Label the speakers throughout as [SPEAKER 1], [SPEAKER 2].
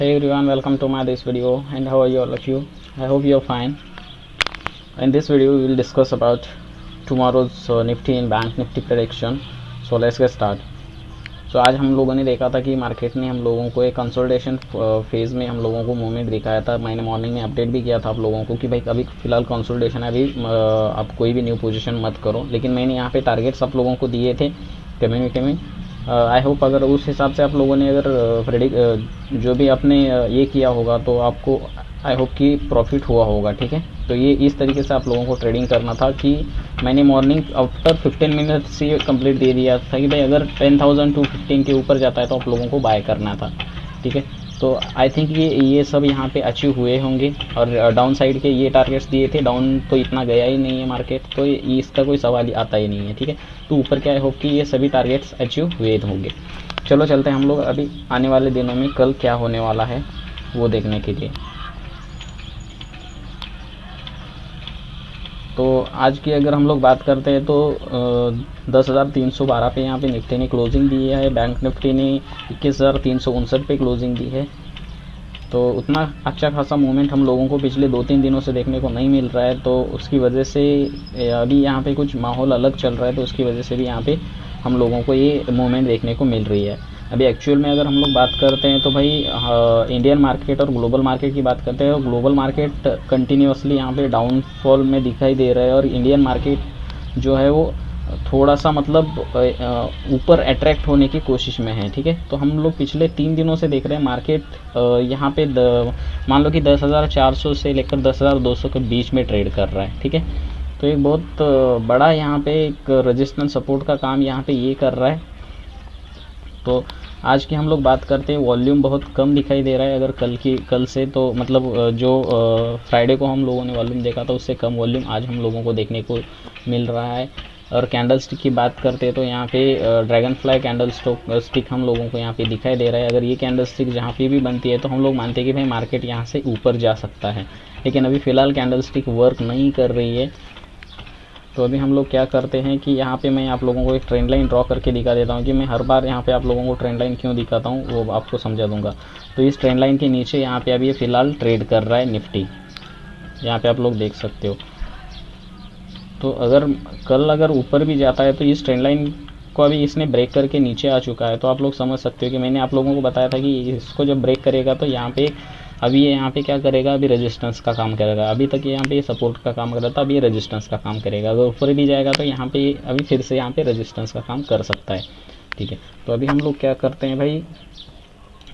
[SPEAKER 1] Hey everyone, welcome to my this video and how are you all of you? I hope you're fine. In this video we will discuss about tomorrow's Nifty and Bank Nifty prediction. So let's get start. So आज हम लोगों ने देखा था कि market ने हम लोगों को एक कंसोलिडेशन फेज़ में हम लोगों को मूवमेंट दिखाया था। मैंने मॉर्निंग में अपडेट भी किया था आप लोगों को कि भाई अभी फ़िलहाल कंसोलिडेशन है, अभी आप कोई भी न्यू पोजीशन मत करो। लेकिन मैंने यहाँ पे टारगेट्स आप लोगों को दिए थे कम्युनिटी में। आई होप अगर उस हिसाब से आप लोगों ने अगर जो भी आपने ये किया होगा तो आपको आई होप कि प्रॉफिट हुआ होगा। ठीक है, तो ये इस तरीके से आप लोगों को ट्रेडिंग करना था कि मैंने मॉर्निंग आफ्टर 15 मिनट से कंप्लीट दे दिया था कि भाई अगर 10,215 के ऊपर जाता है तो आप लोगों को बाय करना था। ठीक है, तो आई थिंक ये सब यहाँ पे अचीव हुए होंगे और डाउन साइड के ये टारगेट्स दिए थे, डाउन तो इतना गया ही नहीं है मार्केट, तो इसका कोई सवाल ही आता ही नहीं है। ठीक है, तो ऊपर क्या होप कि ये सभी टारगेट्स अचीव हुए होंगे। चलो चलते हैं हम लोग अभी आने वाले दिनों में कल क्या होने वाला है वो देखने के लिए। तो आज की अगर हम लोग बात करते हैं तो 10,312 पे यहाँ पे निफ्टी ने क्लोजिंग दी है, बैंक निफ्टी ने 21,359 पे क्लोजिंग दी है। तो उतना अच्छा खासा मूवमेंट हम लोगों को पिछले 2-3 दिनों से देखने को नहीं मिल रहा है, तो उसकी वजह से अभी यहाँ पे कुछ माहौल अलग चल रहा है, तो उसकी वजह से भी यहाँ पे हम लोगों को ये मूवमेंट देखने को मिल रही है। अभी एक्चुअल में अगर हम लोग बात करते हैं तो भाई इंडियन मार्केट और ग्लोबल मार्केट की बात करते हैं, और ग्लोबल मार्केट कंटिन्यूसली यहाँ पे डाउनफॉल में दिखाई दे रहा है और इंडियन मार्केट जो है वो थोड़ा सा मतलब ऊपर अट्रैक्ट होने की कोशिश में है। ठीक है, तो हम लोग पिछले 3 दिनों से देख रहे हैं मार्केट यहाँ पे मान लो कि 10,400 से लेकर 10,200 के बीच में ट्रेड कर रहा है। ठीक है, तो एक बहुत बड़ा यहाँ पे एक रेजिस्टेंस सपोर्ट का काम यहाँ पे ये कर रहा है। तो आज की हम लोग बात करते हैं, वॉल्यूम बहुत कम दिखाई दे रहा है अगर कल से, तो मतलब जो फ्राइडे को हम लोगों ने वॉल्यूम देखा था उससे कम वॉल्यूम आज हम लोगों को देखने को मिल रहा है। और कैंडल स्टिक की बात करते हैं तो यहाँ पे ड्रैगन फ्लाई कैंडल स्टिक हम लोगों को यहाँ पे दिखाई दे रहा है। अगर ये कैंडल स्टिक जहाँ पे भी बनती है तो हम लोग मानते हैं कि भाई मार्केट यहाँ से ऊपर जा सकता है, लेकिन अभी फ़िलहाल कैंडल स्टिक वर्क नहीं कर रही है। तो अभी हम लोग क्या करते हैं कि यहाँ पे मैं आप लोगों को एक ट्रेंड लाइन ड्रॉ करके दिखा देता हूँ कि मैं हर बार यहाँ पे आप लोगों को ट्रेंड लाइन क्यों दिखाता हूँ वो आपको समझा दूँगा। तो इस ट्रेंड लाइन के नीचे यहाँ पे अभी ये फ़िलहाल ट्रेड कर रहा है निफ्टी, यहाँ पे आप लोग देख सकते हो। तो अगर ऊपर भी जाता है तो इस ट्रेंड लाइन को अभी इसने ब्रेक करके नीचे आ चुका है, तो आप लोग समझ सकते हो कि मैंने आप लोगों को बताया था कि इसको जब ब्रेक करेगा तो यहाँ पे अभी ये यहाँ पे क्या करेगा, अभी रेजिस्टेंस का काम करेगा। अभी तक यहाँ पे सपोर्ट का काम कर रहा था, अभी ये रेजिस्टेंस का काम करेगा। अगर ऊपर भी जाएगा तो यहाँ पे अभी फिर से यहाँ पे रेजिस्टेंस का काम कर सकता है। ठीक है, तो अभी हम लोग क्या करते हैं भाई,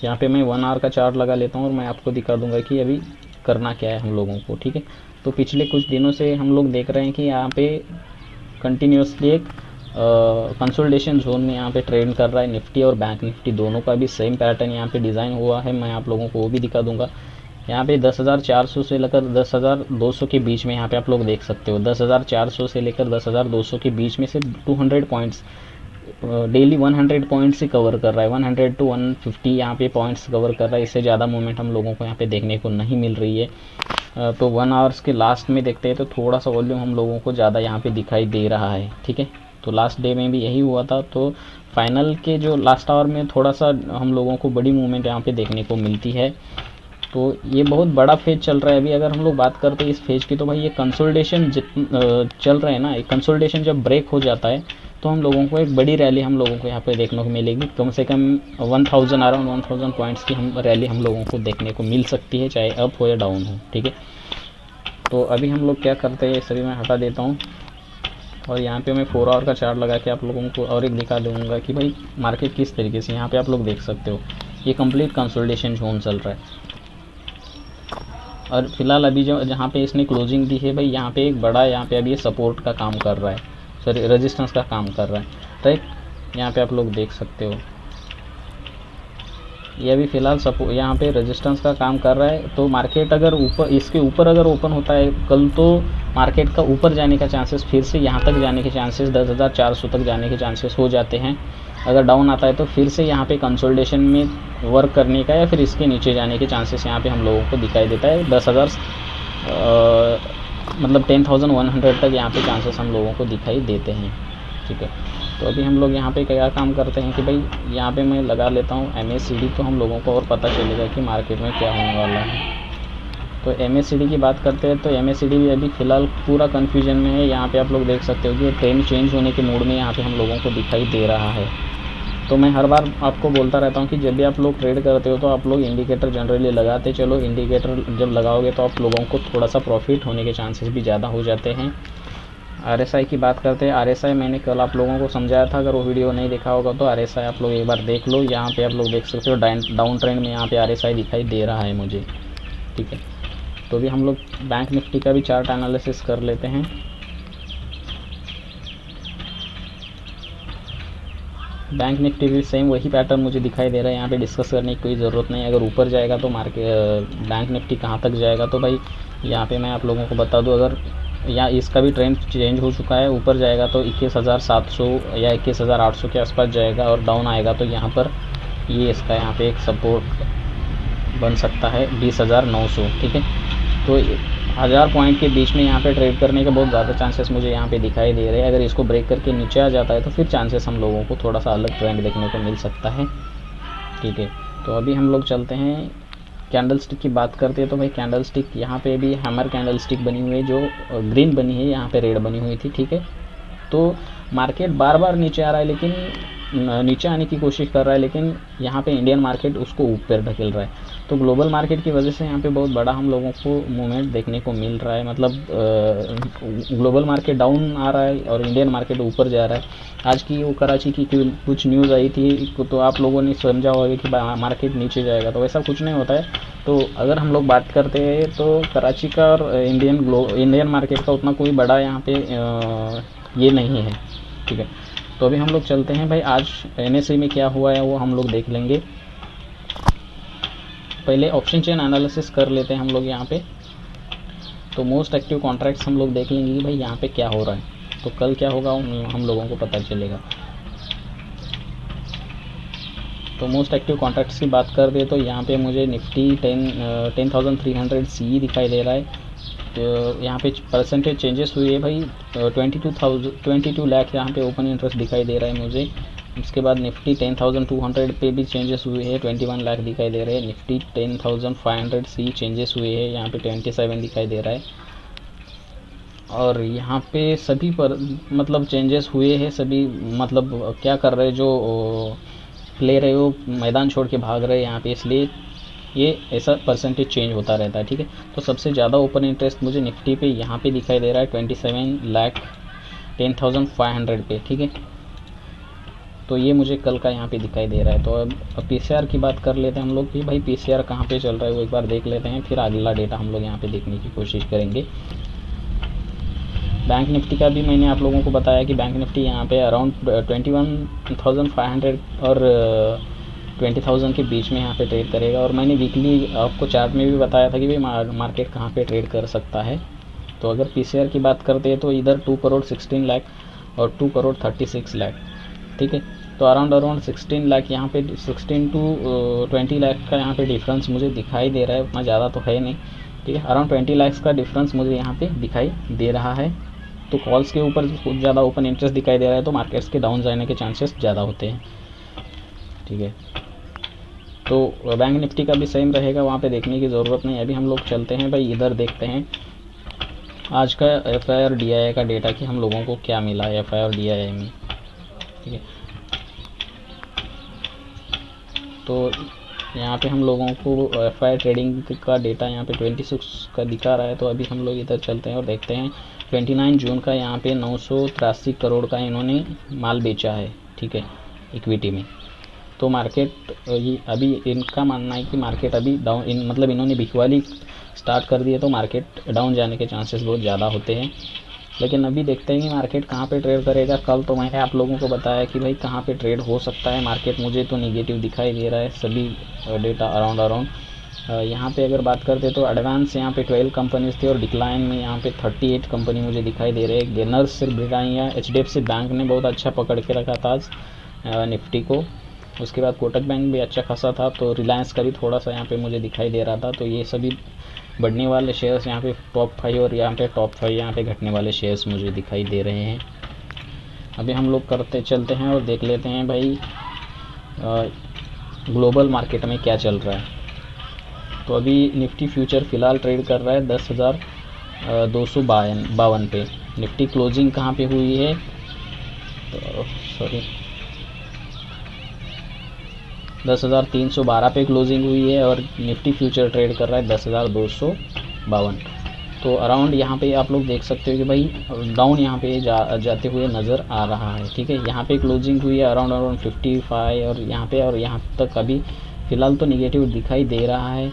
[SPEAKER 1] यहाँ पे मैं 1 आवर का चार्ट लगा लेता हूँ और मैं आपको दिखा दूंगा कि अभी करना क्या है हम लोगों को। ठीक है, तो पिछले कुछ दिनों से हम लोग देख रहे हैं कि यहाँ पे कंटिन्यूसली एक कंसोलिडेशन जोन में यहाँ पे ट्रेड कर रहा है निफ्टी और बैंक निफ्टी दोनों का भी सेम पैटर्न यहाँ पे डिज़ाइन हुआ है। मैं आप लोगों को वो भी दिखा दूंगा। यहाँ पे 10,400 से लेकर 10,200 के बीच में यहाँ पे आप लोग देख सकते हो, 10,400 से लेकर 10,200 के बीच में से 200 पॉइंट्स डेली 100 पॉइंट्स ही कवर कर रहा है, 100 to 150 यहाँ पे पॉइंट्स कवर कर रहा है। इससे ज़्यादा मूवमेंट हम लोगों को यहाँ पे देखने को नहीं मिल रही है। तो 1 आवर्स के लास्ट में देखते हैं तो थोड़ा सा वॉल्यूम हम लोगों को ज़्यादा यहाँ पे दिखाई दे रहा है। ठीक है, तो लास्ट डे में भी यही हुआ था, तो फाइनल के जो लास्ट आवर में थोड़ा सा हम लोगों को बड़ी मूवमेंट यहाँ पे देखने को मिलती है। तो ये बहुत बड़ा फेज चल रहा है अभी। अगर हम लोग बात करते हैं इस फेज की तो भाई ये कंसोलिडेशन चल रहा है ना, एक कंसोलिडेशन जब ब्रेक हो जाता है तो हम लोगों को एक बड़ी रैली हम लोगों को यहाँ पे देखने को मिलेगी। कम से कम 1000 अराउंड 1000 पॉइंट्स की रैली हम लोगों को देखने को मिल सकती है, चाहे अप हो या डाउन हो। ठीक है, तो अभी हम लोग क्या करते हैं, सभी मैं हटा देता हूँ और यहाँ पे मैं 4 आवर का चार्ट लगा के आप लोगों को और एक दिखा दूँगा कि भाई मार्केट किस तरीके से। यहाँ पे आप लोग देख सकते हो ये कंप्लीट कंसोलिडेशन जोन चल रहा है और फिलहाल अभी जो जहाँ पे इसने क्लोजिंग दी है भाई यहाँ पे एक बड़ा यहाँ पे अभी ये सपोर्ट का काम कर रहा है, सॉरी रेजिस्टेंस का काम कर रहा है। राइट, यहाँ पे आप लोग देख सकते हो ये अभी फ़िलहाल सपोर्ट यहाँ पे रेजिस्टेंस का काम कर रहा है। तो मार्केट अगर ऊपर इसके ऊपर अगर ओपन होता है कल तो मार्केट का ऊपर जाने का चांसेस, फिर से यहाँ तक जाने के चांसेस 10,400 तक जाने के चांसेस हो जाते हैं। अगर डाउन आता है तो फिर से यहाँ पे कंसोलिडेशन में वर्क करने का या फिर इसके नीचे जाने के चांसेस यहाँ पे हम लोगों को दिखाई देता है। 10,000 मतलब 10,100 तक यहाँ पे चांसेस हम लोगों को दिखाई देते हैं। ठीक है, तो अभी हम लोग यहाँ पे क्या काम करते हैं कि भाई यहाँ पे मैं लगा लेता हूँ MACD, तो हम लोगों को और पता चलेगा कि मार्केट में क्या होने वाला है। तो MACD की बात करते हैं तो MACD भी अभी फ़िलहाल पूरा कन्फ्यूजन में है। यहाँ पे आप लोग देख सकते हो कि ट्रेंड चेंज होने के मूड में यहाँ पे हम लोगों को दिखाई दे रहा है। तो मैं हर बार आपको बोलता रहता हूँ कि जब भी आप लोग ट्रेड करते हो तो आप लोग इंडिकेटर जनरली लगाते चलो। इंडिकेटर जब लगाओगे तो आप लोगों को थोड़ा सा प्रॉफिट होने के चांसेस भी ज़्यादा हो जाते हैं। RSI की बात करते हैं। RSI मैंने कल आप लोगों को समझाया था, अगर वो वीडियो नहीं देखा होगा तो RSI आप लोग एक बार देख लो। यहाँ पे आप लोग देख सकते हो डाउन ट्रेंड में यहाँ पे RSI दिखाई दे रहा है मुझे, ठीक है। तो भी हम लोग बैंक निफ्टी का भी चार्ट एनालिसिस कर लेते हैं। बैंक निफ्टी भी सेम वही पैटर्न मुझे दिखाई दे रहा है। यहाँ पे डिस्कस करने की कोई ज़रूरत नहीं। अगर ऊपर जाएगा तो बैंक निफ्टी कहाँ तक जाएगा, तो भाई यहाँ पे मैं आप लोगों को बता दूँ, अगर यहाँ इसका भी ट्रेंड चेंज हो चुका है। ऊपर जाएगा तो 21,700 या 21,800 के आसपास जाएगा, और डाउन आएगा तो यहाँ पर ये इसका यहाँ पे एक सपोर्ट बन सकता है 20,900, ठीक है। तो 1000 पॉइंट के बीच में यहाँ पे ट्रेड करने के बहुत ज़्यादा चांसेस मुझे यहाँ पे दिखाई दे रहे हैं। अगर इसको ब्रेक करके नीचे आ जाता है तो फिर चांसेस हम लोगों को थोड़ा सा अलग ट्रेंड देखने को मिल सकता है, ठीक है। तो अभी हम लोग चलते हैं कैंडल स्टिक की बात करते हैं। तो भाई कैंडल स्टिक यहाँ पे भी हैमर कैंडल स्टिक बनी हुई है, जो ग्रीन बनी है, यहाँ पे रेड बनी हुई थी, ठीक है। तो मार्केट बार बार नीचे आ रहा है, लेकिन नीचे आने की कोशिश कर रहा है, लेकिन यहाँ पे इंडियन मार्केट उसको ऊपर ढकेल रहा है। तो ग्लोबल मार्केट की वजह से यहाँ पे बहुत बड़ा हम लोगों को मूवमेंट देखने को मिल रहा है। मतलब ग्लोबल मार्केट डाउन आ रहा है और इंडियन मार्केट ऊपर जा रहा है। आज की वो कराची की कुछ न्यूज़ आई थी, तो आप लोगों ने समझा होगा कि मार्केट नीचे जाएगा, तो ऐसा कुछ नहीं होता है। तो अगर हम लोग बात करते हैं तो कराची का और इंडियन मार्केट का उतना कोई बड़ा यहाँ पे ये नहीं है, ठीक है। तो अभी हम लोग चलते हैं भाई, आज NSE में क्या हुआ है वो हम लोग देख लेंगे। पहले ऑप्शन चेन एनालिसिस कर लेते हैं हम लोग यहाँ पे। तो मोस्ट एक्टिव कॉन्ट्रैक्ट्स हम लोग देख लेंगे कि भाई यहाँ पे क्या हो रहा है। तो कल क्या होगा हम लोगों को पता चलेगा। तो मोस्ट एक्टिव कॉन्ट्रैक्ट्स की बात कर दे तो यहाँ पे मुझे निफ्टी 10,300 CE दिखाई दे रहा है। तो यहाँ पे परसेंटेज चेंजेस हुई है भाई, 22 लाख यहाँ पे ओपन इंटरेस्ट दिखाई दे रहा है मुझे। उसके बाद निफ्टी 10,200 पे भी चेंजेस हुए हैं, 21 लाख दिखाई दे रहे हैं। निफ्टी 10,500 CE चेंजेस हुए हैं, यहाँ पे 27 दिखाई दे रहा है। और यहाँ पे सभी पर मतलब चेंजेस हुए हैं सभी, मतलब क्या कर रहे, जो प्लेयर है वो मैदान छोड़ के भाग रहे हैं यहाँ पे, इसलिए ये ऐसा परसेंटेज चेंज होता रहता है, ठीक है। तो सबसे ज़्यादा ओपन इंटरेस्ट मुझे निफ्टी पे यहाँ पे दिखाई दे रहा है 27 लाख 10,500 पे, ठीक है। तो ये मुझे कल का यहाँ पे दिखाई दे रहा है। तो अब PCR की बात कर लेते हैं हम लोग कि भाई PCR कहाँ पे चल रहा है वो एक बार देख लेते हैं, फिर अगला डेटा हम लोग यहाँ पे देखने की कोशिश करेंगे। बैंक निफ्टी का भी मैंने आप लोगों को बताया कि बैंक निफ्टी यहाँ पे अराउंड 21,500 और 20,000 के बीच में यहाँ पे ट्रेड करेगा। और मैंने वीकली आपको चार्ट में भी बताया था कि भाई मार्केट कहाँ पे ट्रेड कर सकता है। तो अगर PCR की बात करते हैं तो इधर 2 करोड़ 16 लाख और 2 करोड़ 36 लाख, ठीक है। तो अराउंड 16 लाख यहाँ पे 16 टू 20 लाख का यहाँ पे डिफरेंस मुझे दिखाई दे रहा है। उतना ज़्यादा तो है नहीं, ठीक है। अराउंड 20 लाख का डिफरेंस मुझे यहाँ पे दिखाई दे रहा है। तो कॉल्स के ऊपर कुछ ज़्यादा ओपन इंटरेस्ट दिखाई दे रहा है, तो मार्केट्स के डाउन जाने के चांसेस ज़्यादा होते हैं, ठीक है। तो बैंक निफ्टी का भी सेम रहेगा, वहाँ पे देखने की ज़रूरत नहीं। अभी हम लोग चलते हैं भाई, इधर देखते हैं आज का FI और DII का डेटा कि हम लोगों को क्या मिला है FI और DII में, ठीक है। तो यहाँ पे हम लोगों को FI ट्रेडिंग का डेटा यहाँ पे 26 का दिखा रहा है। तो अभी हम लोग इधर चलते हैं और देखते हैं 29 जून का यहाँ पे 983 करोड़ का इन्होंने माल बेचा है, ठीक है, इक्विटी में। तो मार्केट अभी इनका मानना है कि मार्केट अभी डाउन, मतलब इन्होंने बिकवाली स्टार्ट कर दी है, तो मार्केट डाउन जाने के चांसेस बहुत ज़्यादा होते हैं। लेकिन अभी देखते हैं कि मार्केट कहाँ पे ट्रेड करेगा। कल तो मैंने आप लोगों को बताया कि भाई कहाँ पे ट्रेड हो सकता है। मार्केट मुझे तो नेगेटिव दिखाई दे रहा है, सभी डेटा अराउंड यहाँ पे अगर बात करते तो एडवांस यहाँ पे 12 कंपनीज थी और डिक्लाइन में यहाँ पे 38 कंपनी मुझे दिखाई दे रहे हैं। गेनर्स सिर्फ ब्रिटानिया, HDFC बैंक ने बहुत अच्छा पकड़ के रखा था आज निफ्टी को। उसके बाद कोटक बैंक भी अच्छा खासा था। तो रिलायंस का भी थोड़ा सा यहाँ पे मुझे दिखाई दे रहा था। तो ये सभी बढ़ने वाले शेयर्स यहाँ पे टॉप 5 और यहाँ पे टॉप 5 यहाँ पे घटने वाले शेयर्स मुझे दिखाई दे रहे हैं। अभी हम लोग चलते हैं और देख लेते हैं भाई ग्लोबल मार्केट में क्या चल रहा है। तो अभी निफ्टी फ्यूचर फ़िलहाल ट्रेड कर रहा है 10,252 पे। निफ्टी क्लोजिंग कहाँ पे हुई है, सॉरी 10,312 पे क्लोजिंग हुई है और निफ्टी फ्यूचर ट्रेड कर रहा है 10,252। तो अराउंड यहाँ पे आप लोग देख सकते हो कि भाई डाउन यहाँ पे जाते हुए नज़र आ रहा है। ठीक है, यहाँ पे क्लोजिंग हुई है अराउंड 55 और यहाँ तक अभी फ़िलहाल तो निगेटिव दिखाई दे रहा है।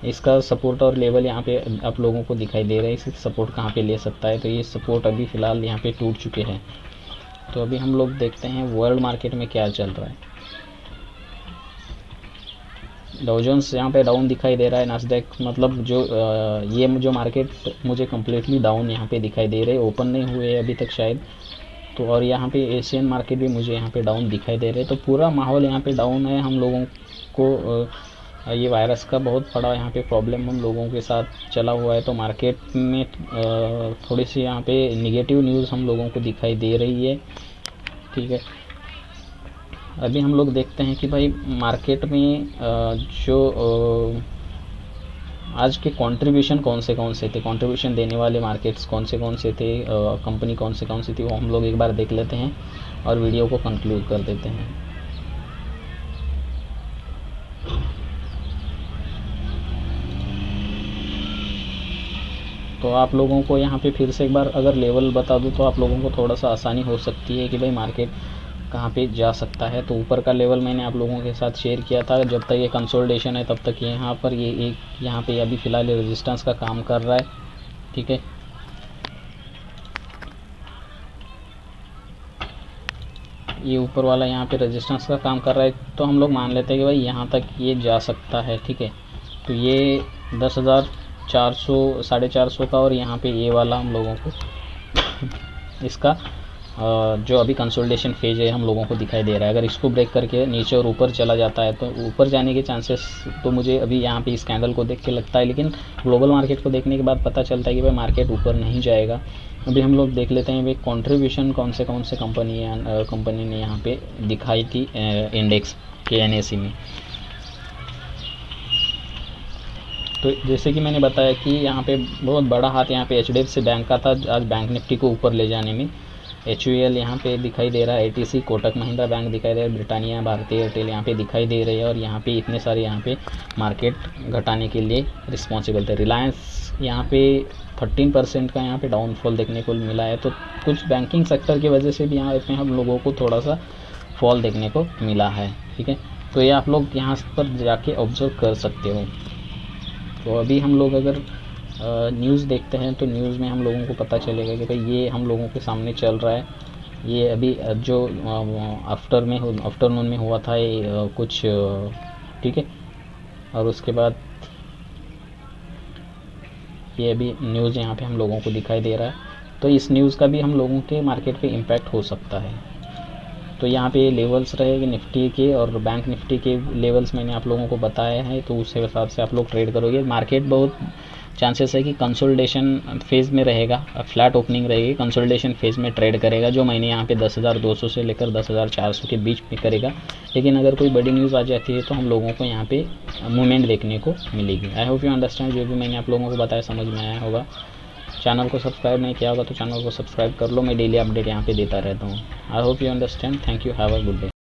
[SPEAKER 1] इसका सपोर्ट और लेवल यहाँ पे आप लोगों को दिखाई दे रहा है, इससे सपोर्ट कहाँ पे ले सकता है। तो ये सपोर्ट अभी फ़िलहाल यहाँ पे टूट चुके हैं। तो अभी हम लोग देखते हैं वर्ल्ड मार्केट में क्या चल रहा है। डाउ जोन्स यहाँ पे डाउन दिखाई दे रहा है, नास्डैक मतलब ये जो मार्केट मुझे कम्प्लीटली डाउन यहाँ पे दिखाई दे रहे हैं, ओपन नहीं हुए अभी तक शायद। तो और यहाँ पे एशियन मार्केट भी मुझे यहाँ पे डाउन दिखाई दे रहे हैं। तो पूरा माहौल यहाँ पे डाउन है। हम लोगों को ये वायरस का बहुत बड़ा यहाँ पे प्रॉब्लम हम लोगों के साथ चला हुआ है। तो मार्केट में थोड़ी सी यहाँ पे निगेटिव न्यूज़ हम लोगों को दिखाई दे रही है। ठीक है, अभी हम लोग देखते हैं कि भाई मार्केट में जो आज के कंट्रीब्यूशन कौन से थे, कंट्रीब्यूशन देने वाले मार्केट्स कौन से थे, कंपनी कौन सी थी, वो हम लोग एक बार देख लेते हैं और वीडियो को कंक्लूड कर देते हैं। तो आप लोगों को यहाँ पे फिर से एक बार अगर लेवल बता दूँ तो आप लोगों को थोड़ा सा आसानी हो सकती है कि भाई मार्केट कहाँ पे जा सकता है। तो ऊपर का लेवल मैंने आप लोगों के साथ शेयर किया था, जब तक ये कंसोलिडेशन है तब तक यहाँ पर ये एक यहाँ पे अभी फ़िलहाल रेजिस्टेंस का काम कर रहा है। ठीक है, ये ऊपर वाला यहाँ पे रेजिस्टेंस का काम कर रहा है। तो हम लोग मान लेते हैं कि भाई यहाँ तक ये जा सकता है। ठीक है, तो ये 10,400 450 का और यहाँ पे ये वाला हम लोगों को इसका जो अभी कंसोलिडेशन फेज है हम लोगों को दिखाई दे रहा है। अगर इसको ब्रेक करके नीचे और ऊपर चला जाता है तो ऊपर जाने के चांसेस तो मुझे अभी यहाँ पे इस कैंडल को देख के लगता है, लेकिन ग्लोबल मार्केट को देखने के बाद पता चलता है कि भाई मार्केट ऊपर नहीं जाएगा। अभी हम लोग देख लेते हैं भाई कंट्रीब्यूशन कौन से कंपनी ने यहाँ पे दिखाई थी इंडेक्स के NSE में। तो जैसे कि मैंने बताया कि यहाँ पे बहुत बड़ा हाथ यहाँ पे HDFC बैंक का था आज बैंक निफ्टी को ऊपर ले जाने में। HUL यहाँ पे दिखाई दे रहा है, ATC कोटक महिंद्रा बैंक दिखाई दे रहा है, ब्रिटानिया भारतीय एयरटेल यहाँ पे दिखाई दे रही है और यहाँ पे इतने सारे यहाँ पे मार्केट घटाने के लिए रिस्पॉन्सिबल थे। रिलायंस यहाँ पे 13% का यहाँ पे डाउनफॉल देखने को मिला है। तो कुछ बैंकिंग सेक्टर की वजह से भी यहाँ पे हम लोगों को थोड़ा सा फॉल देखने को मिला है। ठीक है, तो ये आप लोग यहाँ पर जाके ऑब्जर्व कर सकते हो। तो अभी हम लोग अगर न्यूज़ देखते हैं तो न्यूज़ में हम लोगों को पता चलेगा कि भाई ये हम लोगों के सामने चल रहा है। ये अभी जो आफ्टरनून में हुआ था ये कुछ ठीक है, और उसके बाद ये अभी न्यूज़ यहाँ पे हम लोगों को दिखाई दे रहा है। तो इस न्यूज़ का भी हम लोगों के मार्केट पे इम्पैक्ट हो सकता है। तो यहाँ पे लेवल्स रहेंगे निफ्टी के और बैंक निफ्टी के लेवल्स मैंने आप लोगों को बताया है। तो उस हिसाब से आप लोग ट्रेड करोगे। मार्केट बहुत चांसेस है कि कंसोलिडेशन फेज़ में रहेगा, फ्लैट ओपनिंग रहेगी, कंसोलिडेशन फेज़ में ट्रेड करेगा, जो मैंने यहाँ पे 10,200 से लेकर 10,400 के बीच में करेगा। लेकिन अगर कोई बड़ी न्यूज़ आ जाती है तो हम लोगों को यहाँ पे मूवमेंट देखने को मिलेगी। आई होप यू अंडरस्टैंड, जो भी मैंने आप लोगों को बताया समझ में आया होगा। चैनल को सब्सक्राइब नहीं किया होगा तो चैनल को सब्सक्राइब कर लो, मैं डेली अपडेट यहाँ पे देता रहता हूँ। I hope you understand. Thank you, have a good day.